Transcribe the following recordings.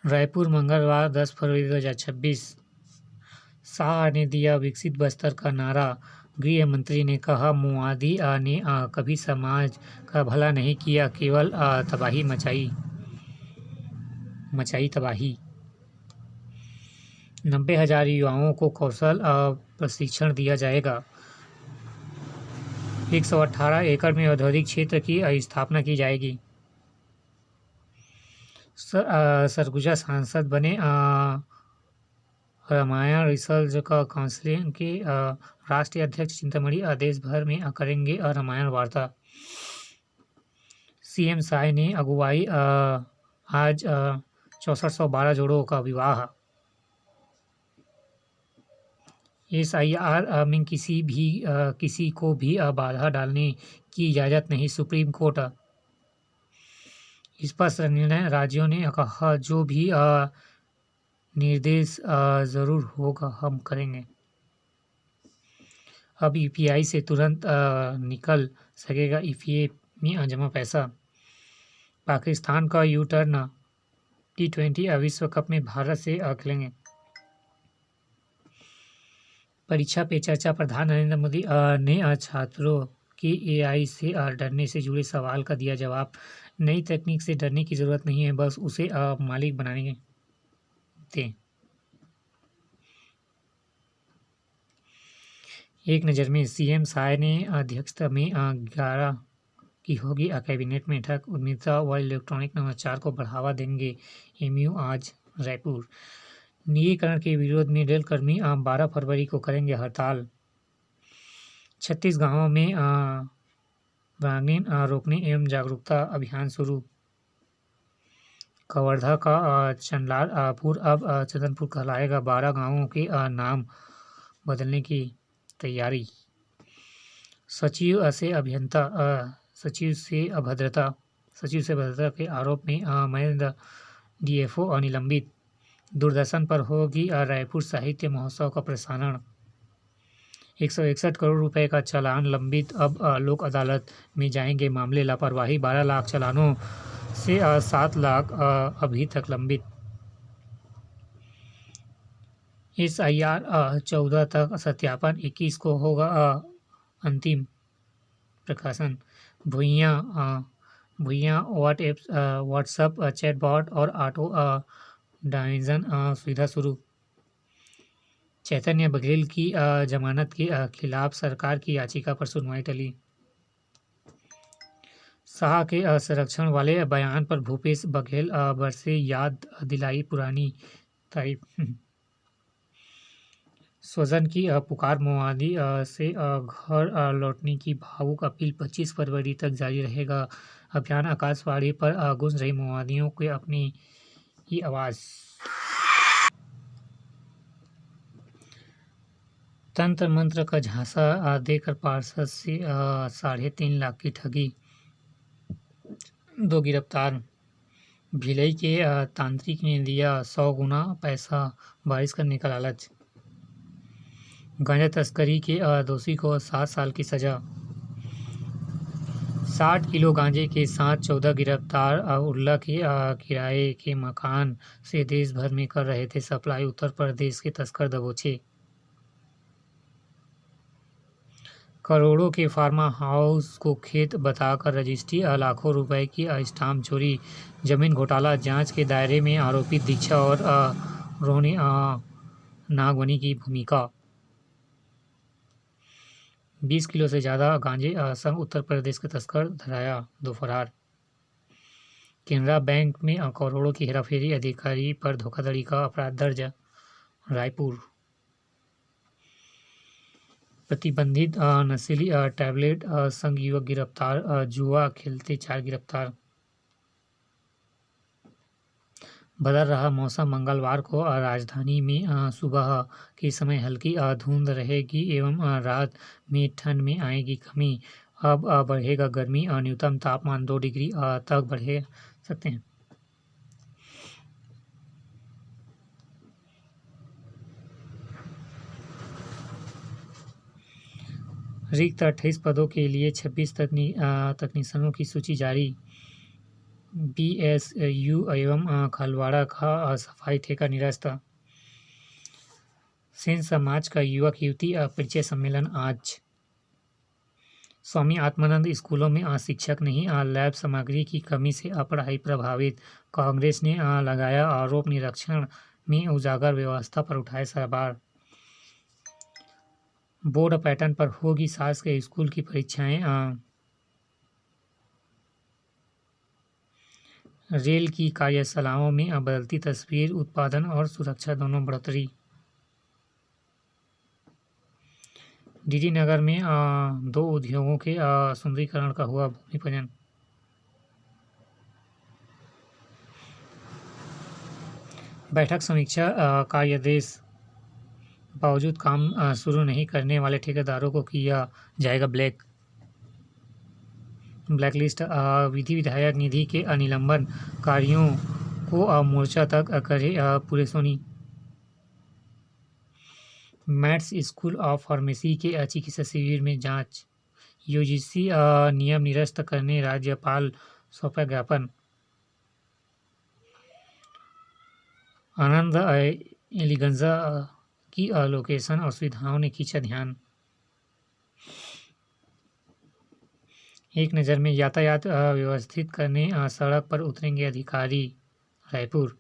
रायपुर मंगलवार 10 फरवरी 2026। शाह ने दिया विकसित बस्तर का नारा। गृह मंत्री ने कहा मोदी ने कभी समाज का भला नहीं किया, केवल तबाही मचाई तबाही। 90,000 युवाओं को कौशल प्रशिक्षण दिया जाएगा। 118 एकड़ में औद्योगिक क्षेत्र की स्थापना की जाएगी। सरगुजा सांसद बने रामायण रिसर्च काउंसिल के राष्ट्रीय अध्यक्ष चिंतामणि देश भर में करेंगे रामायण वार्ता। सीएम साय ने अगुवाई आज 6412 जोड़ों का विवाह। SIR में किसी को भी बाधा डालने की इजाज़त नहीं, सुप्रीम कोर्ट। स्पष्ट निर्णय, राज्यों ने कहा जो भी निर्देश ज़रूर होगा हम करेंगे। अब यूपीआई से तुरंत निकल सकेगा EPF में जमा पैसा। पाकिस्तान का यू टर्न, T20 विश्व कप में भारत से खेलेंगे। परीक्षा पे चर्चा, प्रधान नरेंद्र मोदी ने छात्रों के AI से डरने से जुड़े सवाल का दिया जवाब। नई तकनीक से डरने की ज़रूरत नहीं है, बस उसे मालिक बनाने दें। एक नज़र में, सीएम साय ने अध्यक्षता में 11 की होगी कैबिनेट में बैठक। उद्यमिता व इलेक्ट्रॉनिक नवाचार को बढ़ावा देंगे MU आज रायपुर। निजीकरण के विरोध में रेल कर्मी 12 फरवरी को करेंगे हड़ताल। 36 गांवों में बागीन रोकने एवं जागरूकता अभियान शुरू। कवर्धा का चंदलापुर अब चंदनपुर कहलाएगा। 12 गांवों के नाम बदलने की तैयारी। सचिव से अभद्रता के आरोप में महेंद्र DFO निलंबित। दूरदर्शन पर होगी रायपुर साहित्य महोत्सव का प्रसारण। 161 करोड़ रुपए का चालान लंबित, अब लोक अदालत में जाएंगे मामले। लापरवाही 12 लाख चालानों से 7 लाख अभी तक लंबित। SIR 14 तक सत्यापन, 21 को होगा अंतिम प्रकाशन। भुइयां व्हाट्सएप चैटबॉट और ऑटो डायजन सुविधा शुरू। चैतन्य बघेल की जमानत के खिलाफ सरकार की याचिका पर सुनवाई टली। शाह के संरक्षण वाले बयान पर भूपेश बघेल बरसे, याद दिलाई पुरानी तारीफ। स्वजन की पुकार, मोदी से घर लौटने की भावुक अपील। 25 फरवरी तक जारी रहेगा अभियान। आकाशवाणी पर गूंज रही मोदियों के अपनी ही आवाज़। तंत्र मंत्र का झांसा देकर पार्षद से 3.5 लाख की ठगी। 2 गिरफ्तार। भिलाई के तांत्रिक ने दिया 100 गुना पैसा बारिश करने का लालच। गांजा तस्करी के दोषी को 7 साल की सजा। 60 किलो गांजे के साथ 14 गिरफ्तार। उर्ला के किराए के मकान से देश भर में कर रहे थे सप्लाई। उत्तर प्रदेश के तस्कर दबोचे। करोड़ों के फार्मा हाउस को खेत बताकर रजिस्ट्री, लाखों रुपए की स्टाम्प चोरी। जमीन घोटाला जांच के दायरे में आरोपित दीक्षा और रोहिणी नागवनी की भूमिका। 20 किलो से ज़्यादा गांजे संग उत्तर प्रदेश के तस्कर धराया, 2 फरार। केनरा बैंक में करोड़ों की हेराफेरी, अधिकारी पर धोखाधड़ी का अपराध दर्ज, रायपुर। प्रतिबंधित नशीली टैबलेट संग युवक गिरफ्तार। जुआ खेलते 4 गिरफ्तार। बदल रहा मौसम, मंगलवार को राजधानी में सुबह के समय हल्की धुंध रहेगी एवं रात में ठंड में आएगी कमी। अब बढ़ेगा गर्मी, न्यूनतम तापमान 2 डिग्री तक बढ़ सकते हैं। रिक्त 28 पदों के लिए 26 तकनीशियनों की सूची जारी। बीएसयू एवं खलवाड़ा का सफाई ठेका निरस्त। सेन समाज का युवक युवती परिचय सम्मेलन आज। स्वामी आत्मानंद स्कूलों में शिक्षक नहीं, लैब सामग्री की कमी से पढ़ाई प्रभावित। कांग्रेस ने लगाया आरोप, निरीक्षण में उजागर व्यवस्था पर उठाए सवाल। बोर्ड पैटर्न पर होगी सास के स्कूल की परीक्षाएं। रेल की कार्यशालाओं में बदलती तस्वीर, उत्पादन और सुरक्षा दोनों बढ़ोतरी। डीडी नगर में 2 उद्योगों के सुंदरीकरण का हुआ भूमि पूजन। बैठक समीक्षा कार्यादेश, बावजूद काम शुरू नहीं करने वाले ठेकेदारों को किया जाएगा ब्लैकलिस्ट। विधि विधायक निधि के निलंबन कार्यों को मोर्चा तक करे पूरे सोनी। मैथ्स स्कूल ऑफ फार्मेसी के चिकित्सा शिविर में जांच। यूजीसी नियम निरस्त करने राज्यपाल सौंपा ज्ञापन। आनंद एलिगंज की लोकेशन और सुविधाओं ने खींचा ध्यान। एक नज़र में यातायात व्यवस्थित करने सड़क पर उतरेंगे अधिकारी। Raipur.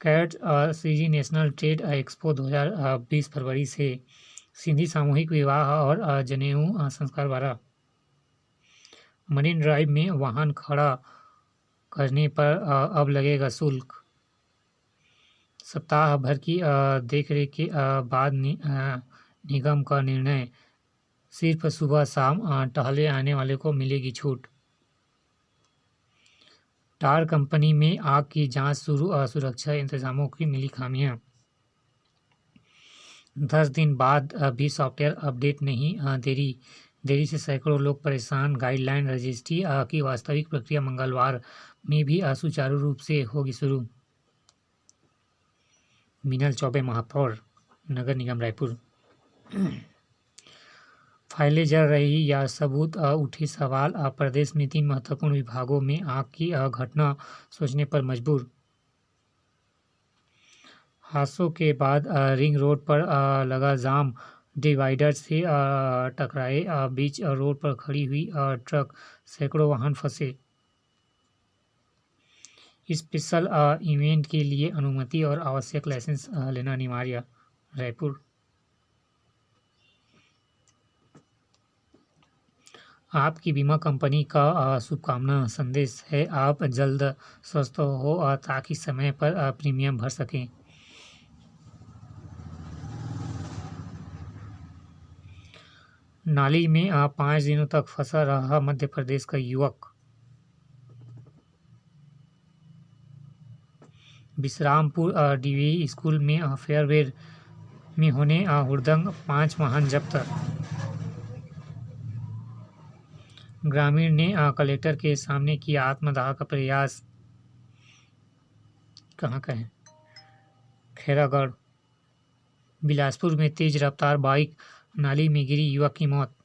CAT CG national trade expo 2020 फरवरी से। सिंधी सामूहिक विवाह और जनेऊ संस्कार 12। मरीन ड्राइव में वाहन खड़ा करने पर अब लगेगा शुल्क। सप्ताह भर की देखरेख के बाद निगम का निर्णय, सिर्फ सुबह शाम टहले आने वाले को मिलेगी छूट। टार कंपनी में आग की जांच शुरू, सुरक्षा इंतजामों की मिली खामियां। 10 दिन बाद भी सॉफ्टवेयर अपडेट नहीं, देरी से सैकड़ों लोग परेशान। गाइडलाइन रजिस्ट्री की वास्तविक प्रक्रिया मंगलवार में भी सुचारू रूप से होगी शुरू। मीनल चौबे महापौर, नगर निगम रायपुर। फाइलें जल रही या सबूत उठे सवाल। प्रदेश में 3 महत्वपूर्ण विभागों में आग की घटना, सोचने पर मजबूर। हादसों के बाद रिंग रोड पर लगा जाम, डिवाइडर से टकराए। बीच रोड पर खड़ी हुई ट्रक, सैकड़ों वाहन फंसे। स्पेशल इवेंट के लिए अनुमति और आवश्यक लाइसेंस लेना अनिवार्य। रायपुर। आपकी बीमा कंपनी का शुभकामना संदेश है, आप जल्द स्वस्थ हो ताकि समय पर प्रीमियम भर सकें। नाली में 5 दिनों तक फंसा रहा मध्य प्रदेश का युवक। विश्रामपुर डीवी स्कूल में फेयरवेल में होने हुड़दंग, 5 वाहन जब्त। ग्रामीण ने कलेक्टर के सामने किया आत्मदाह का प्रयास। कहाँ का है? खैरागढ़। बिलासपुर में तेज रफ्तार बाइक नाली में गिरी, युवक की मौत।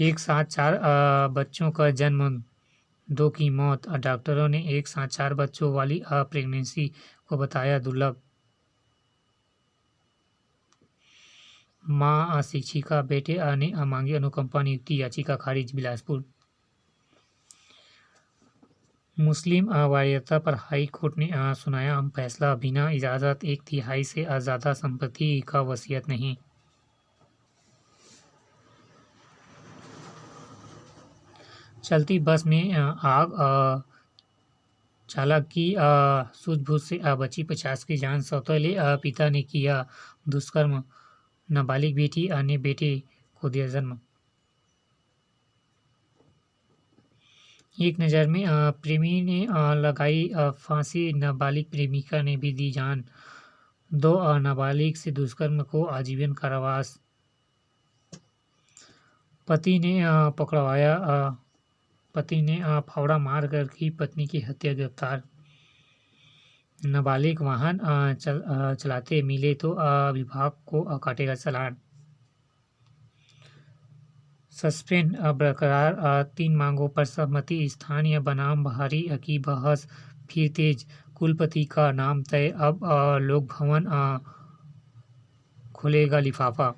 एक साथ 4 बच्चों का जन्म, 2 की मौत। डॉक्टरों ने एक साथ 4 बच्चों वाली प्रेगनेंसी को बताया दुर्लभ। मां शिक्षिका, बेटे ने मांगी अनुकंपा नियुक्ति याचिका खारिज। बिलासपुर। मुस्लिम वरीयता पर हाई कोर्ट ने सुनाया अहम फैसला, बिना इजाजत 1/3 से ज्यादा संपत्ति का वसीयत नहीं। चलती बस में आग, चालक की सूझबूझ से बची 50 की जान। सौतेले पिता ने किया दुष्कर्म, नाबालिग बेटी ने बेटे को दिया जन्म। एक नज़र में प्रेमी ने लगाई फांसी, नाबालिग प्रेमिका ने भी दी जान। 2 नाबालिग से दुष्कर्म को आजीवन कारावास। पति ने फावड़ा मारकर की पत्नी की हत्या, गिरफ्तार। नाबालिग वाहन चलाते मिले तो विभाग को काटेगा चालान। सस्पेंड बरकरार, 3 मांगों पर सहमति, स्थानीय बनाम बाहरी की बहस फिर तेज, कुलपति का नाम तय, अब लोक भवन खोलेगा लिफाफा।